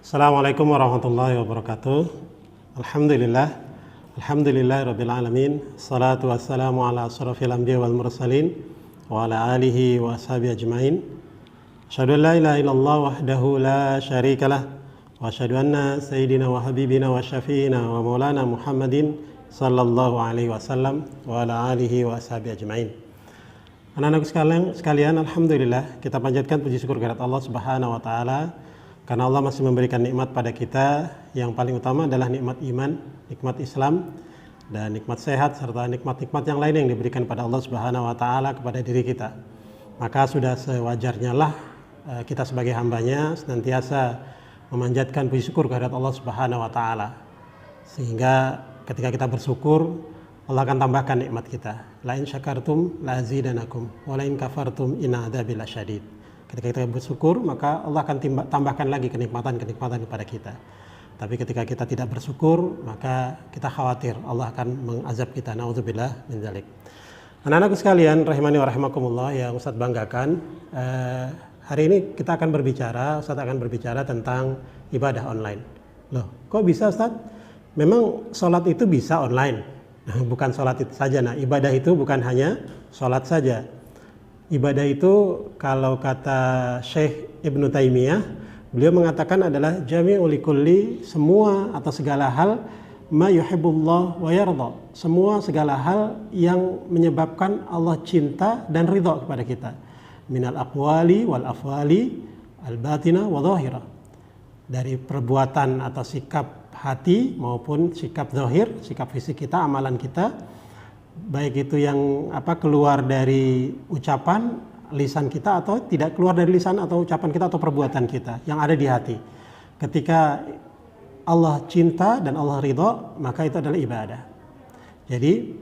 Assalamualaikum warahmatullahi wabarakatuh. Alhamdulillahirabbil alamin. Salatu wassalamu ala asyrafil anbiya wal mursalin wa ala alihi wa ashabihi ajmain. Asyhadu an la ilaha illallah wahdahu la syarikalah wa asyhadu anna sayyidina wa habibina wa syafi'ina wa maulana Muhammadin sallallahu alaihi wasallam wa ala alihi wa ashabihi ajmain. Anak-anakku sekalian, alhamdulillah kita panjatkan puji syukur kehadirat Allah Subhanahu wa taala karena Allah masih memberikan nikmat pada kita. Yang paling utama adalah nikmat iman, nikmat Islam, dan nikmat sehat, serta nikmat-nikmat yang lain yang diberikan pada Allah Subhanahu wa taala kepada diri kita. Maka sudah sewajarnya lah kita sebagai hambanya senantiasa memanjatkan puji syukur kehadirat Allah Subhanahu wa taala. Sehingga ketika kita bersyukur, Allah akan tambahkan nikmat kita. La in syakartum la azidanakum wa la in kafartum inna adzabi lasyadid. Ketika kita bersyukur, maka Allah akan tambahkan lagi kenikmatan-kenikmatan kepada kita. Tapi ketika kita tidak bersyukur, maka kita khawatir Allah akan mengazab kita. Nauzubillah min dzalik. Anak-anakku sekalian, rahimani wa rahimakumullah, yang Ustaz banggakan, hari ini Ustaz akan berbicara tentang ibadah online. Loh, kok bisa Ustaz? Memang sholat itu bisa online. Bukan sholat itu saja. Nah, ibadah itu bukan hanya sholat saja. Ibadah itu kalau kata Syekh Ibnu Taimiyah, beliau mengatakan adalah jami'u likulli, semua atau segala hal ma yuhibbullah wa yarda, semua segala hal yang menyebabkan Allah cinta dan ridha kepada kita, minal aqwali wal afwali al batina wa zahira, dari perbuatan atau sikap hati maupun sikap zahir, sikap fisik kita, amalan kita, baik itu yang keluar dari ucapan lisan kita atau tidak keluar dari lisan atau ucapan kita atau perbuatan kita yang ada di hati. Ketika Allah cinta dan Allah ridha, maka itu adalah ibadah. Jadi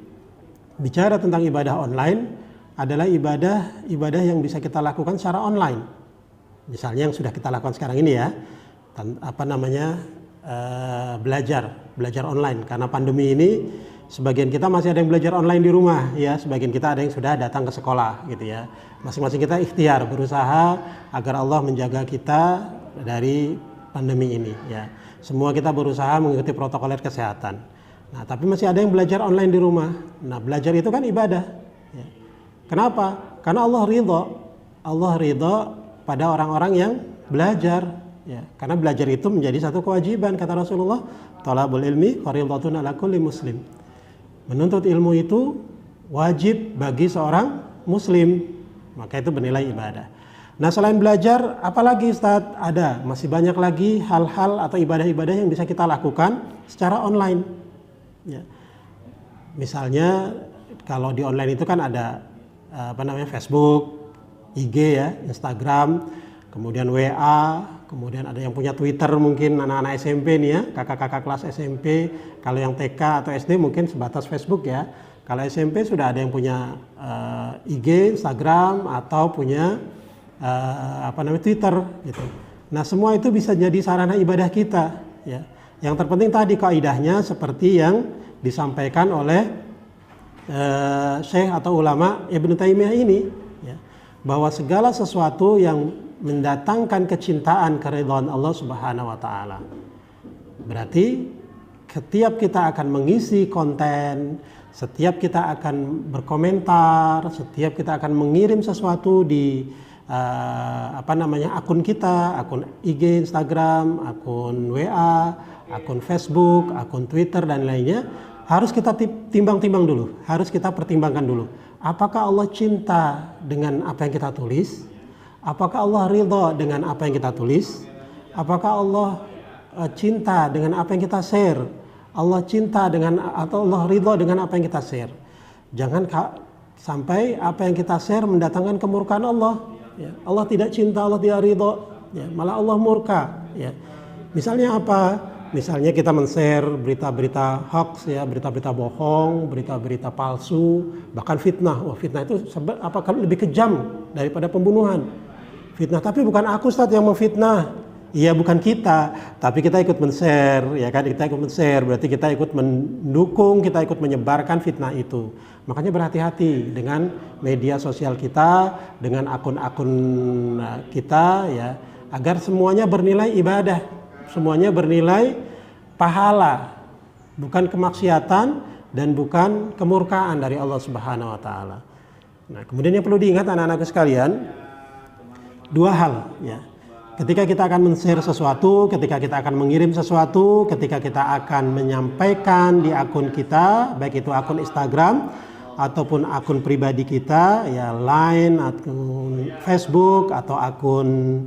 bicara tentang ibadah online adalah ibadah yang bisa kita lakukan secara online. Misalnya yang sudah kita lakukan sekarang ini ya, belajar online. Karena pandemi ini sebagian kita masih ada yang belajar online di rumah ya, sebagian kita ada yang sudah datang ke sekolah gitu ya. Masing-masing kita ikhtiar berusaha agar Allah menjaga kita dari pandemi ini ya. Semua kita berusaha mengikuti protokol kesehatan. Nah, tapi masih ada yang belajar online di rumah. Nah, belajar itu kan ibadah ya. Kenapa? Karena Allah ridha pada orang-orang yang belajar ya. Karena belajar itu menjadi satu kewajiban, kata Rasulullah, talabul ilmi fardhatun ala kulli muslim. Menuntut ilmu itu wajib bagi seorang muslim, maka itu bernilai ibadah. Nah, selain belajar, apalagi Ustaz? Masih banyak lagi hal-hal atau ibadah-ibadah yang bisa kita lakukan secara online. Ya. Misalnya kalau di online itu kan ada Facebook, IG ya, Instagram, kemudian WA, kemudian ada yang punya Twitter, mungkin anak-anak SMP nih ya, kakak-kakak kelas SMP. Kalau yang TK atau SD mungkin sebatas Facebook ya. Kalau SMP sudah ada yang punya IG, Instagram, atau punya Twitter gitu. Nah, semua itu bisa jadi sarana ibadah kita ya. Yang terpenting tadi kaidahnya seperti yang disampaikan oleh Syekh atau ulama Ibnu Taimiyah ini ya, bahwa segala sesuatu yang mendatangkan kecintaan, keridhaan Allah Subhanahu wa taala. Berarti setiap kita akan mengisi konten, setiap kita akan berkomentar, setiap kita akan mengirim sesuatu di akun kita, akun IG, Instagram, akun WA, akun Facebook, akun Twitter dan lainnya, harus kita timbang-timbang dulu, harus kita pertimbangkan dulu. Apakah Allah cinta dengan apa yang kita tulis? Apakah Allah ridha dengan apa yang kita tulis? Apakah Allah cinta dengan apa yang kita share? Allah cinta atau Allah ridha dengan apa yang kita share? Jangan sampai apa yang kita share mendatangkan kemurkaan Allah. Ya. Allah tidak cinta, Allah tidak ridha, ya. Malah Allah murka. Ya. Misalnya apa? Misalnya kita men-share berita-berita hoax ya, berita-berita bohong, berita-berita palsu, bahkan fitnah. Wah, fitnah itu lebih kejam daripada pembunuhan. Fitnah, tapi bukan aku Ustaz yang memfitnah. Iya, bukan kita, tapi kita ikut men-share, ya kan? Kita ikut men-share, berarti kita ikut mendukung, kita ikut menyebarkan fitnah itu. Makanya berhati-hati dengan media sosial kita, dengan akun-akun kita, ya. agar semuanya bernilai ibadah, semuanya bernilai pahala, bukan kemaksiatan dan bukan kemurkaan dari Allah Subhanahu wa taala. Nah, kemudian yang perlu diingat anak-anakku sekalian, dua hal ya. Ketika kita akan men-share sesuatu, ketika kita akan mengirim sesuatu, ketika kita akan menyampaikan di akun kita, baik itu akun Instagram ataupun akun pribadi kita, ya Line, akun Facebook atau akun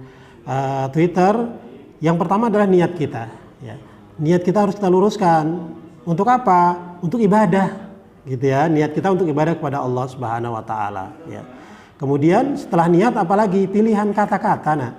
Twitter, yang pertama adalah niat kita. Ya. Niat kita harus kita luruskan. Untuk apa? Untuk ibadah, gitu ya. Niat kita untuk ibadah kepada Allah Subhanahu wa taala, ya. Kemudian setelah niat apalagi pilihan kata-kata. Nah,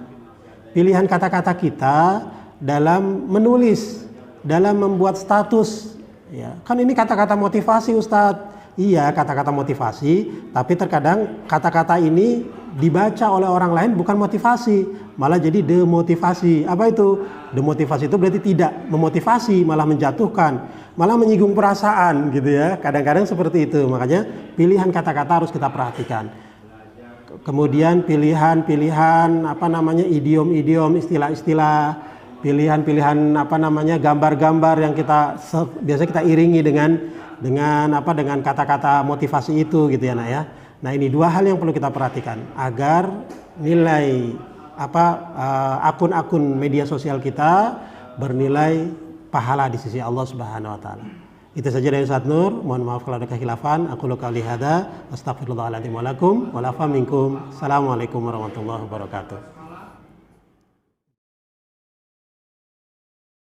pilihan kata-kata kita dalam menulis, dalam membuat status, ya. Kan ini kata-kata motivasi, Ustadz. Iya, kata-kata motivasi, tapi terkadang kata-kata ini dibaca oleh orang lain bukan motivasi, malah jadi demotivasi. Apa itu? Demotivasi itu berarti tidak memotivasi, malah menjatuhkan, malah menyinggung perasaan, gitu ya. Kadang-kadang seperti itu. Makanya pilihan kata-kata harus kita perhatikan. Kemudian pilihan-pilihan idiom-idiom, istilah-istilah, pilihan-pilihan gambar-gambar yang biasa kita iringi dengan kata-kata motivasi itu, gitu ya, Nak ya. Nah, ini dua hal yang perlu kita perhatikan agar nilai akun-akun media sosial kita bernilai pahala di sisi Allah Subhanahu wa taala. Itu saja dari Ustaz Nur. Mohon maaf kalau ada kekhilafan. Aku qouli hadza, astaghfirullahaladzim wa lakum wa lafa minkum. Assalamualaikum warahmatullahi wabarakatuh.